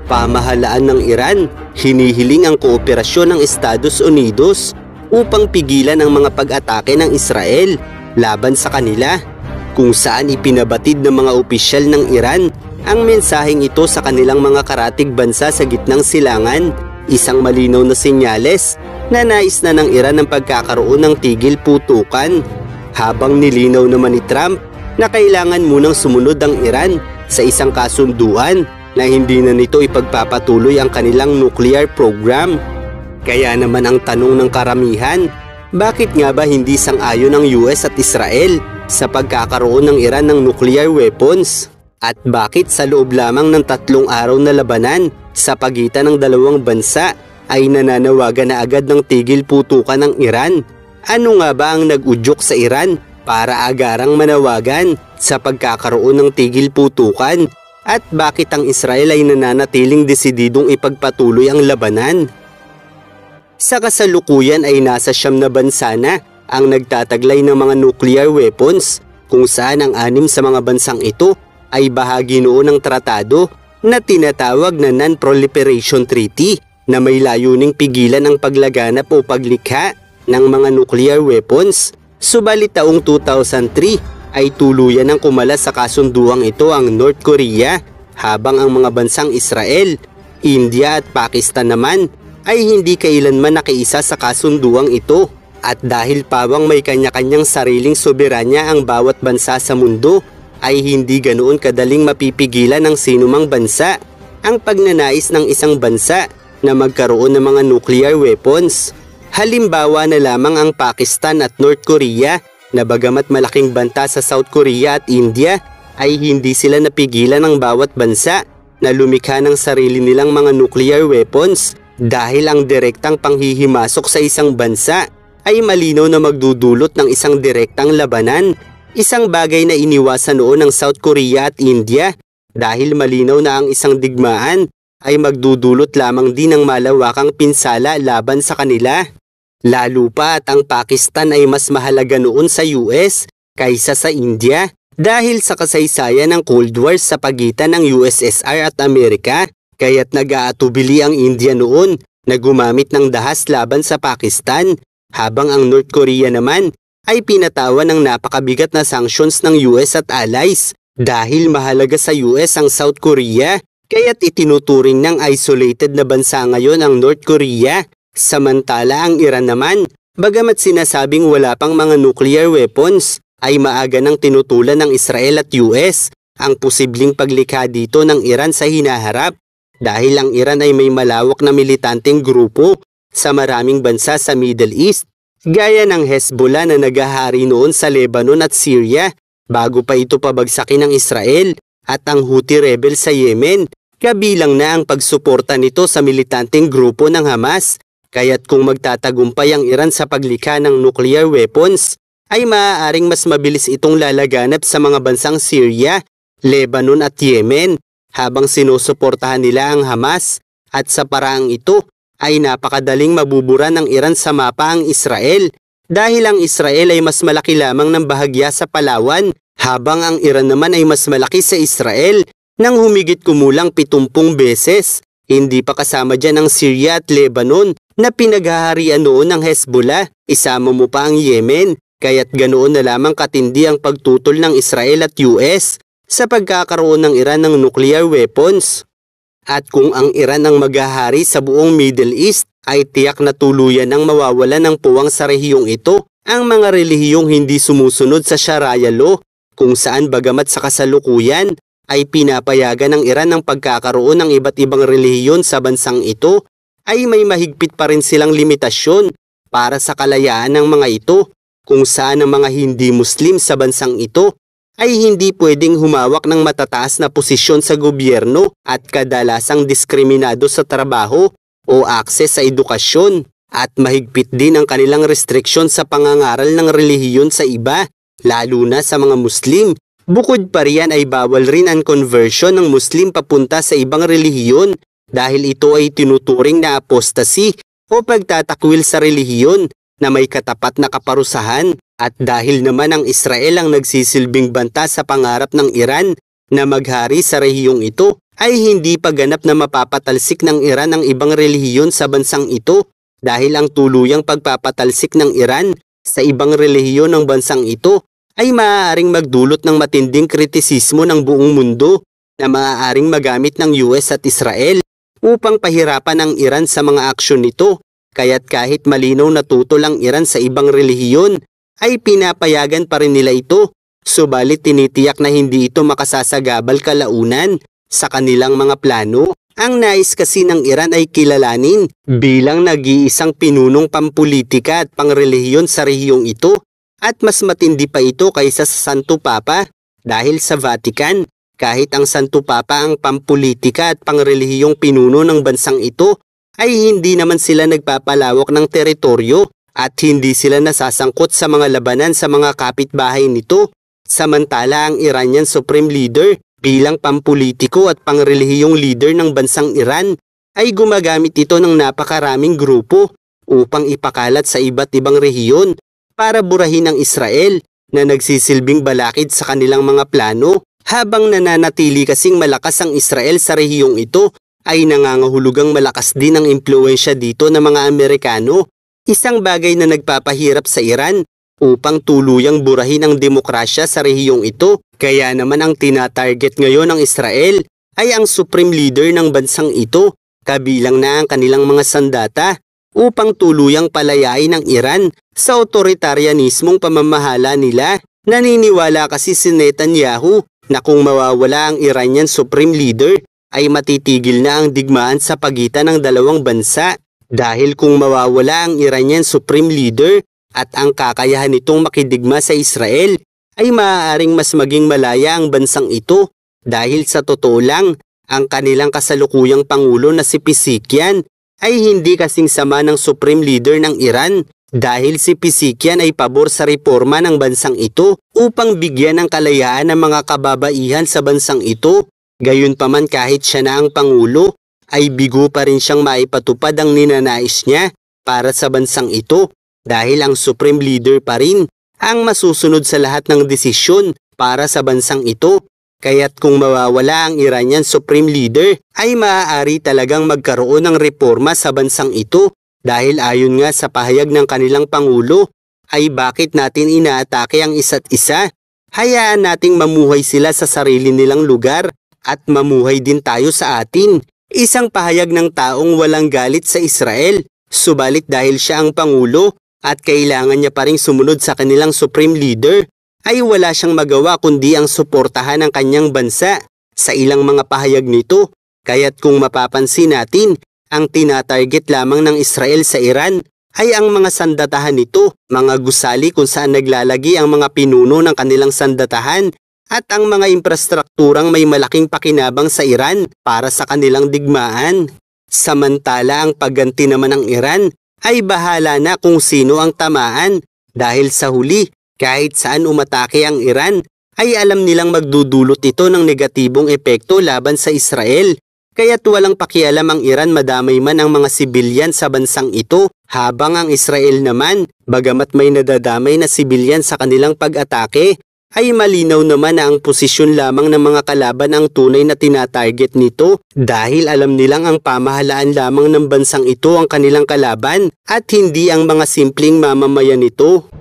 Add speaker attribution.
Speaker 1: Pamahalaan ng Iran, hinihiling ang kooperasyon ng Estados Unidos upang pigilan ang mga pag-atake ng Israel laban sa kanila, kung saan ipinabatid ng mga opisyal ng Iran ang mensaheng ito sa kanilang mga karatig bansa sa gitnang silangan, isang malinaw na senyales na nais na ng Iran ang pagkakaroon ng tigil putukan, habang nilinaw naman ni Trump na kailangan munang sumunod ang Iran sa isang kasunduan na hindi na nito ipagpapatuloy ang kanilang nuclear program. Kaya naman ang tanong ng karamihan, bakit nga ba hindi sang-ayon ang US at Israel sa pagkakaroon ng Iran ng nuclear weapons? At bakit sa loob lamang ng 3 araw na labanan sa pagitan ng dalawang bansa ay nananawagan na agad ng tigil putukan ng Iran? Ano nga ba ang nag-udyok sa Iran para agarang manawagan sa pagkakaroon ng tigil putukan? At bakit ang Israel ay nananatiling desididong ipagpatuloy ang labanan? Sa kasalukuyan ay nasa 9 na bansa na ang nagtataglay ng mga nuclear weapons, kung saan ang 6 sa mga bansang ito ay bahagi noon ng tratado na tinatawag na Non-Proliferation Treaty na may layuning pigilan ang paglaganap o paglikha ng mga nuclear weapons. Subalit taong 2003 ay tuluyan ng kumalas sa kasunduang ito ang North Korea, habang ang mga bansang Israel, India at Pakistan naman ay hindi kailanman nakiisa sa kasunduang ito. At dahil pawang may kanya-kanyang sariling soberanya ang bawat bansa sa mundo, ay hindi ganoon kadaling mapipigilan ng sinumang bansa ang pagnanais ng isang bansa na magkaroon ng mga nuclear weapons. Halimbawa na lamang ang Pakistan at North Korea, na bagamat malaking banta sa South Korea at India, ay hindi sila napigilan ng bawat bansa na lumikha ng sarili nilang mga nuclear weapons, dahil ang direktang panghihimasok sa isang bansa ay malinaw na magdudulot ng isang direktang labanan, isang bagay na iniwasan noon ng South Korea at India, dahil malinaw na ang isang digmaan ay magdudulot lamang din ng malawakang pinsala laban sa kanila. Lalo pa at ang Pakistan ay mas mahalaga noon sa US kaysa sa India, dahil sa kasaysayan ng Cold War sa pagitan ng USSR at Amerika, kaya't nag-aatubili ang India noon na gumamit ng dahas laban sa Pakistan, habang ang North Korea naman ay pinatawan ng napakabigat na sanctions ng US at allies, dahil mahalaga sa US ang South Korea, kaya't itinuturing ng isolated na bansa ngayon ang North Korea. Samantala ang Iran naman, bagamat sinasabing wala pang mga nuclear weapons, ay maaga nang tinutulan ng Israel at US ang posibleng paglikha dito ng Iran sa hinaharap, dahil ang Iran ay may malawak na militanteng grupo sa maraming bansa sa Middle East, gaya ng Hezbollah na nagahari noon sa Lebanon at Syria bago pa ito pabagsakin ng Israel, at ang Houthi rebel sa Yemen, kabilang na ang pagsuporta nito sa militanteng grupo ng Hamas. Kaya't kung magtatagumpay ang Iran sa paglikha ng nuclear weapons, ay maaaring mas mabilis itong lalaganap sa mga bansang Syria, Lebanon at Yemen, habang sinusuportahan nila ang Hamas, at sa paraang ito ay napakadaling mabubura ng Iran sa mapa ang Israel, dahil ang Israel ay mas malaki lamang ng bahagya sa Palawan, habang ang Iran naman ay mas malaki sa Israel nang humigit kumulang 70 beses. Hindi pa kasama dyan ang Syria at Lebanon na pinaghaharian noon ng Hezbollah, isama mo pa ang Yemen, kaya't ganoon na lamang katindi ang pagtutol ng Israel at US sa pagkakaroon ng Iran ng nuclear weapons. At kung ang Iran ang maghahari sa buong Middle East, ay tiyak na tuluyan ang mawawalan ng puwang sa rehiyong ito ang mga relihiyong hindi sumusunod sa Sharia law, kung saan bagamat sa kasalukuyan ay pinapayagan ng Iran ang pagkakaroon ng iba't ibang relihiyon sa bansang ito, ay may mahigpit pa rin silang limitasyon para sa kalayaan ng mga ito, kung saan ang mga hindi Muslim sa bansang ito ay hindi pwedeng humawak ng matataas na posisyon sa gobyerno at kadalasang diskriminado sa trabaho o akses sa edukasyon, at mahigpit din ang kanilang restriksyon sa pangangaral ng relihiyon sa iba, lalo na sa mga Muslim. Bukod pa riyan ay bawal rin ang conversion ng Muslim papunta sa ibang relihiyon, dahil ito ay tinuturing na apostasy o pagtatakwil sa relihiyon na may katapat na kaparusahan. At dahil naman ang Israel ang nagsisilbing banta sa pangarap ng Iran na maghari sa rehiyong ito ay hindi pa ganap na mapapatalsik ng Iran ang ibang relihiyon sa bansang ito dahil ang tuluyang pagpapatalsik ng Iran sa ibang relihiyon ng bansang ito ay maaaring magdulot ng matinding kritisismo ng buong mundo na maaaring magamit ng US at Israel upang pahirapan ang Iran sa mga aksyon nito. Kaya't kahit malinaw na tutol ang Iran sa ibang relihiyon, ay pinapayagan pa rin nila ito. Subalit tinitiyak na hindi ito makasasagabal kalaunan sa kanilang mga plano. Ang nais kasi ng Iran ay kilalanin bilang nag-iisang pinunong pampulitika at pangrelihiyon sa rehiyong ito. At mas matindi pa ito kaysa sa Santo Papa dahil sa Vatican. Kahit ang Santo Papa ang pampulitika at pangrelihiyong pinuno ng bansang ito, ay hindi naman sila nagpapalawak ng teritoryo at hindi sila nasasangkot sa mga labanan sa mga kapitbahay nito. Samantala ang Iranian Supreme Leader bilang pampolitiko at pangrelihiyong leader ng bansang Iran ay gumagamit ito ng napakaraming grupo upang ipakalat sa iba't ibang rehiyon para burahin ang Israel na nagsisilbing balakid sa kanilang mga plano. Habang nananatili kasing malakas ang Israel sa rehiyong ito, ay nangangahulugang malakas din ang impluwensya dito ng mga Amerikano, isang bagay na nagpapahirap sa Iran upang tuluyang burahin ang demokrasya sa rehiyong ito. Kaya naman ang tinatarget ngayon ng Israel ay ang supreme leader ng bansang ito, kabilang na ang kanilang mga sandata, upang tuluyang palayain ang Iran sa otoritarianismong pamamahala nila. Naniniwala kasi si Netanyahu na kung mawawala ang Iranian Supreme Leader ay matitigil na ang digmaan sa pagitan ng dalawang bansa. Dahil kung mawawala ang Iranian Supreme Leader at ang kakayahan nitong makidigma sa Israel, ay maaaring mas maging malaya ang bansang ito. Dahil sa totoo lang, ang kanilang kasalukuyang pangulo na si Pezeshkian ay hindi kasing sama ng Supreme Leader ng Iran. Dahil si Pezeshkian ay pabor sa reforma ng bansang ito upang bigyan ng kalayaan ng mga kababaihan sa bansang ito. Gayunpaman kahit siya na ang pangulo, ay bigo pa rin siyang maipatupad ang ninanais niya para sa bansang ito dahil ang Supreme Leader pa rin ang masusunod sa lahat ng desisyon para sa bansang ito. Kaya't kung mawawala ang Iranian Supreme Leader ay maaari talagang magkaroon ng reforma sa bansang ito. Dahil ayon nga sa pahayag ng kanilang pangulo, ay bakit natin inaatake ang isa't isa? Hayaan nating mamuhay sila sa sarili nilang lugar at mamuhay din tayo sa atin. Isang pahayag ng taong walang galit sa Israel, subalit dahil siya ang pangulo at kailangan niya pa ring sumunod sa kanilang supreme leader, ay wala siyang magawa kundi ang suportahan ang kanyang bansa sa ilang mga pahayag nito. Kaya't kung mapapansin natin, ang tinatarget lamang ng Israel sa Iran ay ang mga sandatahan nito, mga gusali kung saan naglalagi ang mga pinuno ng kanilang sandatahan at ang mga infrastrukturang may malaking pakinabang sa Iran para sa kanilang digmaan. Samantala ang pagganti naman ng Iran ay bahala na kung sino ang tamaan dahil sa huli kahit saan umatake ang Iran ay alam nilang magdudulot ito ng negatibong epekto laban sa Israel. Kaya't walang pakialam ang Iran madamay man ang mga sibilyan sa bansang ito, habang ang Israel naman, bagamat may nadadamay na sibilyan sa kanilang pag-atake, ay malinaw naman na ang posisyon lamang ng mga kalaban ang tunay na tinatarget nito dahil alam nilang ang pamahalaan lamang ng bansang ito ang kanilang kalaban at hindi ang mga simpleng mamamayan nito.